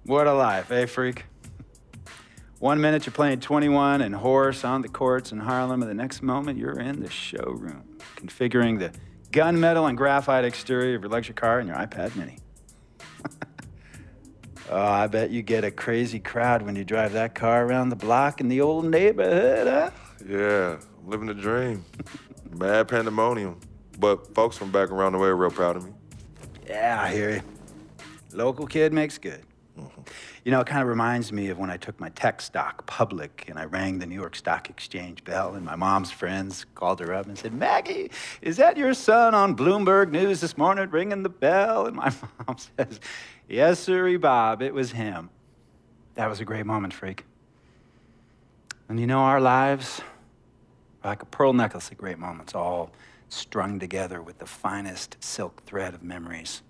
What a life, eh, freak? 1 minute you're playing 21 and horse on the courts in Harlem, and the next moment you're in the showroom, configuring the gunmetal and graphite exterior of your luxury car and your iPad mini. Oh, I bet you get a crazy crowd when you drive that car around the block in the old neighborhood, huh? Yeah, I'm living the dream. Mad pandemonium. But folks from back around the way are real proud of me. Yeah, I hear you. Local kid makes good. Mm-hmm. You know, it kind of reminds me of when I took my tech stock public and I rang the New York Stock Exchange bell, and my mom's friends called her up and said, "Maggie, is that your son on Bloomberg News this morning ringing the bell?" And my mom says, "Yes, sirree, Bob, it was him." That was a great moment, freak. And you know, our lives are like a pearl necklace of great moments, all strung together with the finest silk thread of memories.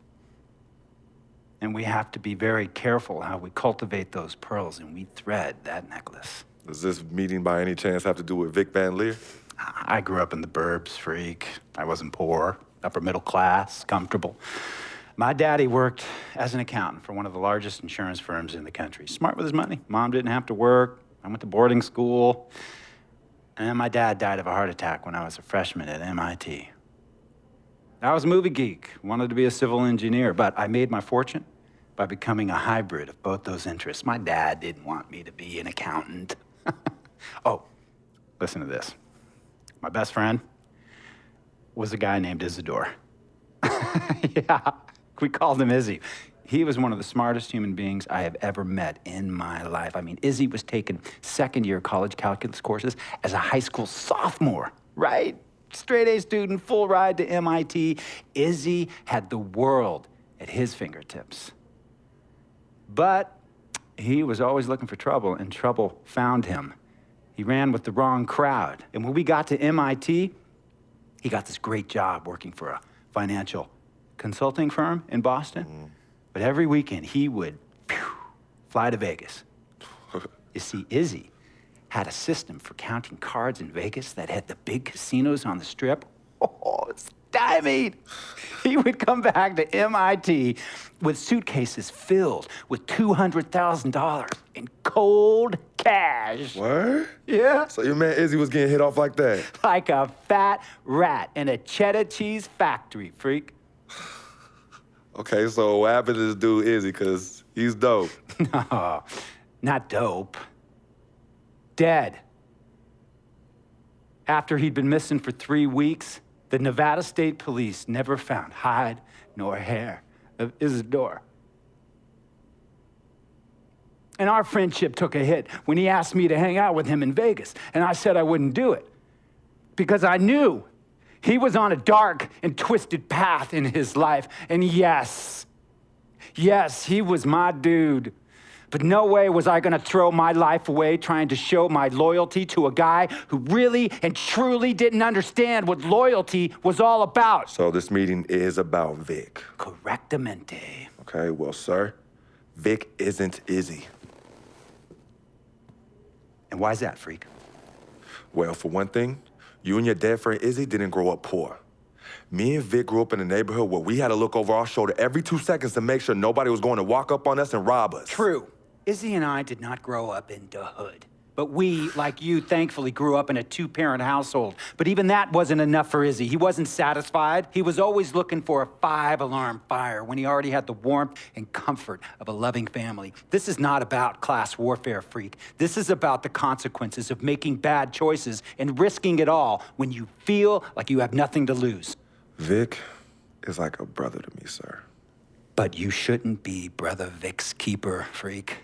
And we have to be very careful how we cultivate those pearls and we thread that necklace. Does this meeting by any chance have to do with Vic Van Lier? I grew up in the burbs, freak. I wasn't poor, upper middle class, comfortable. My daddy worked as an accountant for one of the largest insurance firms in the country. Smart with his money. Mom didn't have to work. I went to boarding school. And my dad died of a heart attack when I was a freshman at MIT. I was a movie geek, wanted to be a civil engineer, but I made my fortune by becoming a hybrid of both those interests. My dad didn't want me to be an accountant. Oh, listen to this. My best friend was a guy named Isidore. Yeah, we called him Izzy. He was one of the smartest human beings I have ever met in my life. I mean, Izzy was taking second-year college calculus courses as a high school sophomore, right? Straight-A student, full ride to MIT. Izzy had the world at his fingertips. But he was always looking for trouble, and trouble found him. He ran with the wrong crowd. And when we got to MIT, he got this great job working for a financial consulting firm in Boston. But every weekend, he would fly to Vegas. You see, Izzy had a system for counting cards in Vegas that had the big casinos on the Strip. Oh, stymied. He would come back to MIT with suitcases filled with $200,000 in cold cash. What? Yeah. So your man Izzy was getting hit off like that? Like a fat rat in a cheddar cheese factory, freak. Okay, so what happened to this dude Izzy, because he's dope? No, not dope. Dead. After he'd been missing for 3 weeks, the Nevada State Police never found hide nor hair of Isidore. And our friendship took a hit when he asked me to hang out with him in Vegas, and I said I wouldn't do it because I knew he was on a dark and twisted path in his life. And yes, he was my dude. But no way was I gonna throw my life away trying to show my loyalty to a guy who really and truly didn't understand what loyalty was all about. So this meeting is about Vic. Correctamente. Okay, well, sir, Vic isn't Izzy. And why's that, freak? Well, for one thing, you and your dead friend Izzy didn't grow up poor. Me and Vic grew up in a neighborhood where we had to look over our shoulder every 2 seconds to make sure nobody was going to walk up on us and rob us. True. Izzy and I did not grow up in the hood. But we, like you, thankfully grew up in a 2-parent household. But even that wasn't enough for Izzy. He wasn't satisfied. He was always looking for a 5-alarm fire when he already had the warmth and comfort of a loving family. This is not about class warfare, freak. This is about the consequences of making bad choices and risking it all when you feel like you have nothing to lose. Vic is like a brother to me, sir. But you shouldn't be Brother Vic's keeper, freak.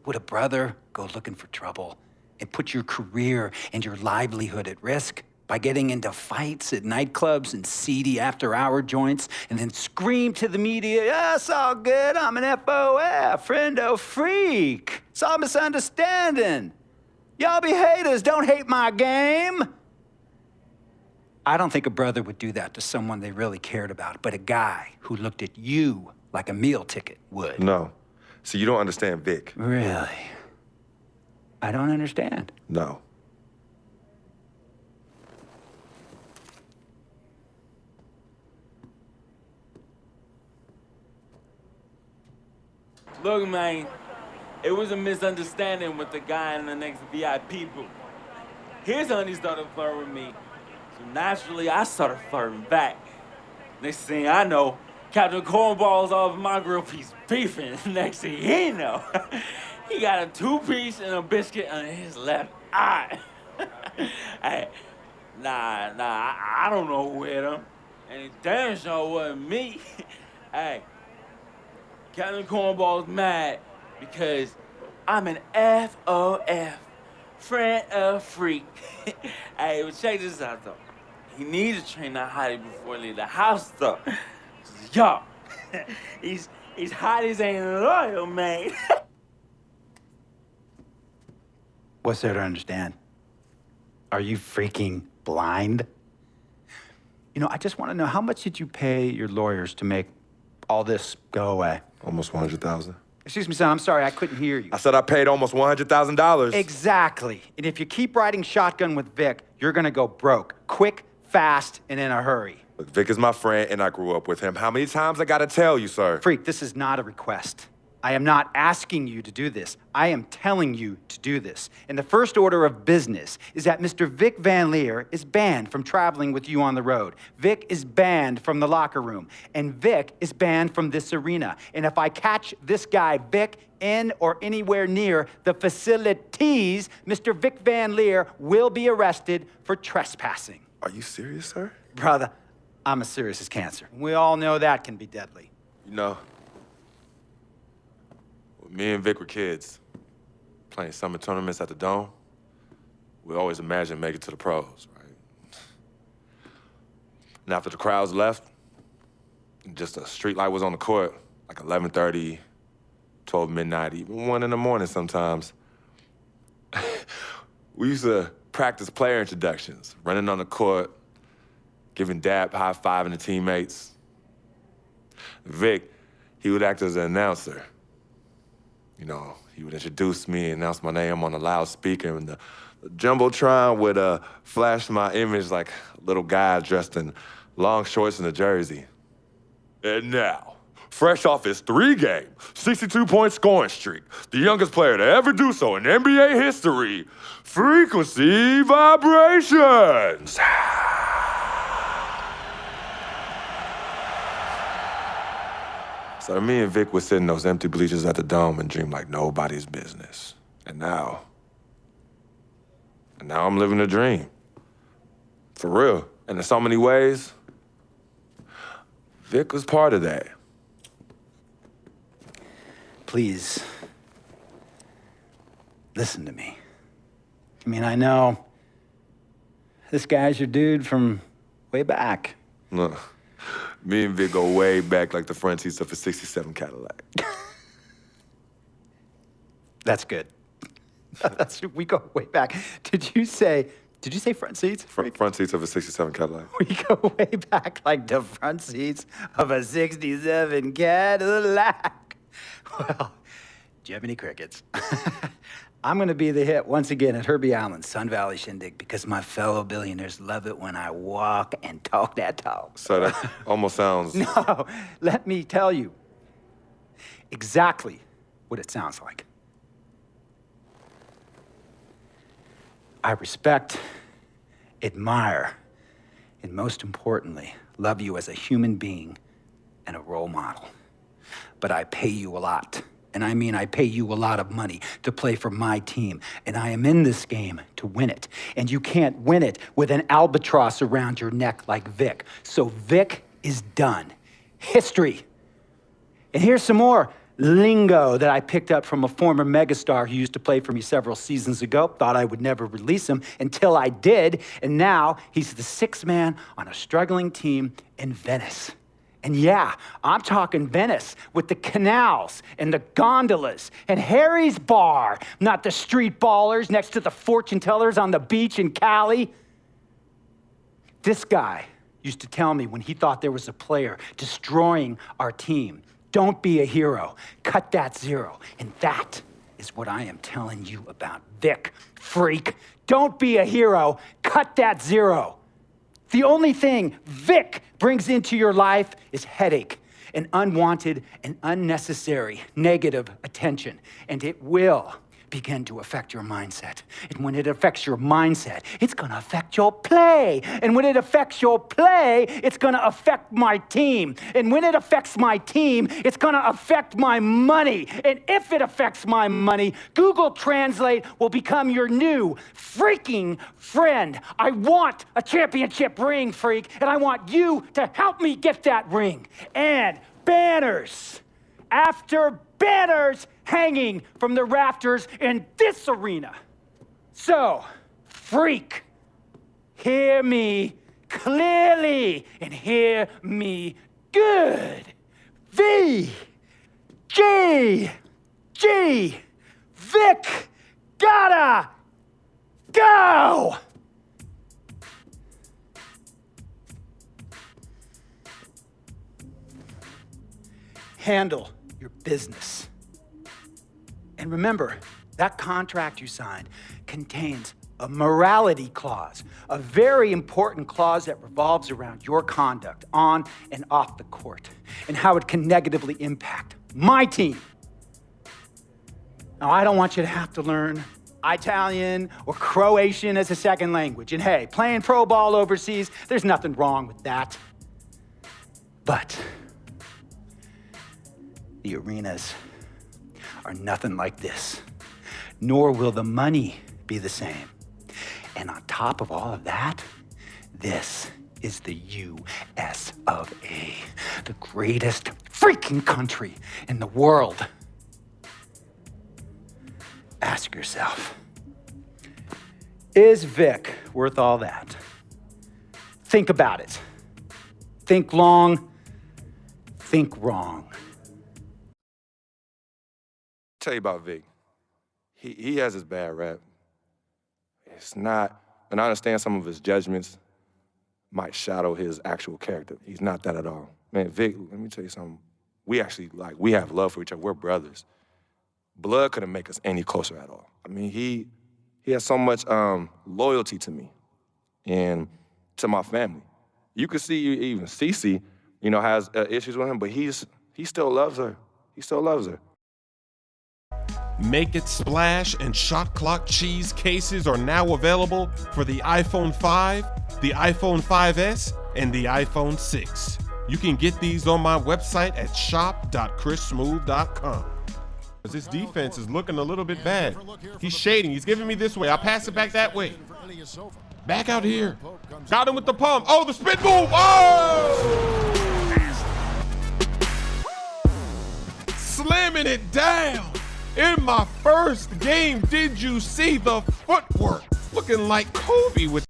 Would a brother go looking for trouble and put your career and your livelihood at risk by getting into fights at nightclubs and seedy after-hour joints and then scream to the media, "Yeah, it's all good, I'm an FOF, friendo freak. It's all misunderstanding. Y'all be haters, don't hate my game." I don't think a brother would do that to someone they really cared about, but a guy who looked at you like a meal ticket would. No. So you don't understand Vic. Really? I don't understand. No. Look, man, it was a misunderstanding with the guy in the next VIP booth. His honey started flirting with me, so naturally I started flirting back. Next thing I know, Captain Cornball's off my grill piece beefing. Next thing he know, he got a 2-piece and a biscuit on his left eye. Hey, I don't know who hit him. And it damn sure wasn't me. Hey, Captain Cornball's mad because I'm an FOF, friend of freak. Hey, but check this out though. He needs to train that hottie before he leave the house though. Yo, he's hotties ain't loyal, man. What's there to understand? Are you freaking blind? You know, I just want to know, how much did you pay your lawyers to make all this go away? Almost 100,000. Excuse me, son, I'm sorry, I couldn't hear you. I said I paid almost $100,000. Exactly. And if you keep riding shotgun with Vic, you're gonna go broke. Quick, fast, and in a hurry. Look, Vic is my friend, and I grew up with him. How many times I gotta tell you, sir? Freak, this is not a request. I am not asking you to do this. I am telling you to do this. And the first order of business is that Mr. Vic Van Lier is banned from traveling with you on the road. Vic is banned from the locker room. And Vic is banned from this arena. And if I catch this guy, Vic, in or anywhere near the facilities, Mr. Vic Van Lier will be arrested for trespassing. Are you serious, sir? Brother, I'm as serious as cancer. We all know that can be deadly. You know, when me and Vic were kids, playing summer tournaments at the Dome, we always imagined making it to the pros, right? And after the crowds left, just a street light was on the court, like 11:30, 12 midnight, even 1 in the morning sometimes. We used to practice player introductions, running on the court, giving dap, high-fiving the teammates. Vic, he would act as an announcer. You know, he would introduce me, announce my name on the loudspeaker, and the Jumbotron would flash my image like a little guy dressed in long shorts and a jersey. And now, fresh off his 3-game, 62-point scoring streak, the youngest player to ever do so in NBA history, Frequency Vibrations. So me and Vic would sit in those empty bleachers at the Dome and dream like nobody's business. And now I'm living a dream. For real. And in so many ways, Vic was part of that. Please, listen to me. I mean, I know this guy's your dude from way back. Look, me and Vic go way back like the front seats of a 67 Cadillac. That's good. We go way back. Did you say front seats? Front seats of a 67 Cadillac. We go way back like the front seats of a 67 Cadillac. Well, do you have any crickets? I'm gonna be the hit once again at Herbie Allen's Sun Valley Shindig because my fellow billionaires love it when I walk and talk that talk. So that almost sounds... No, let me tell you exactly what it sounds like. I respect, admire, and most importantly, love you as a human being and a role model. But I pay you a lot. And I mean, I pay you a lot of money to play for my team. And I am in this game to win it. And you can't win it with an albatross around your neck like Vic. So Vic is done. History. And here's some more lingo that I picked up from a former megastar who used to play for me several seasons ago. Thought I would never release him until I did. And now he's the 6th man on a struggling team in Venice. And yeah, I'm talking Venice with the canals and the gondolas and Harry's Bar, not the street ballers next to the fortune tellers on the beach in Cali. This guy used to tell me when he thought there was a player destroying our team, don't be a hero, cut that zero. And that is what I am telling you about Vic, freak. Don't be a hero, cut that zero. The only thing Vic brings into your life is headache. and unwanted and unnecessary negative attention, and it will begin to affect your mindset. And when it affects your mindset, it's gonna affect your play. And when it affects your play, it's gonna affect my team. And when it affects my team, it's gonna affect my money. And if it affects my money, Google Translate will become your new freaking friend. I want a championship ring, freak, and I want you to help me get that ring. And banners after banners hanging from the rafters in this arena. So, freak, hear me clearly and hear me good. V, G, Vic, gotta go! Handle your business. And remember, that contract you signed contains a morality clause, a very important clause that revolves around your conduct on and off the court, and how it can negatively impact my team. Now, I don't want you to have to learn Italian or Croatian as a second language. And hey, playing pro ball overseas, there's nothing wrong with that. But the arenas are nothing like this, nor will the money be the same. And on top of all of that, this is the US of A, the greatest freaking country in the world. Ask yourself, is Vic worth all that? Think about it. Think long, think wrong. Tell you about Vic. He has his bad rap. It's not, and I understand some of his judgments might shadow his actual character. He's not that at all. Man, Vic, let me tell you something. We actually, we have love for each other. We're brothers. Blood couldn't make us any closer at all. I mean, he has so much loyalty to me and to my family. You could see even Cece, has issues with him, but he still loves her. He still loves her. Make It Splash and Shot Clock cheese cases are now available for the iPhone 5, the iPhone 5S, and the iPhone 6. You can get these on my website at shop.chrissmoove.com. This defense is looking a little bit bad. He's shading. He's giving me this way. I'll pass it back that way. Back out here. Got him with the pump. Oh, the spin move. Oh! Slamming it down. In my first game, did you see the footwork? Looking like Kobe with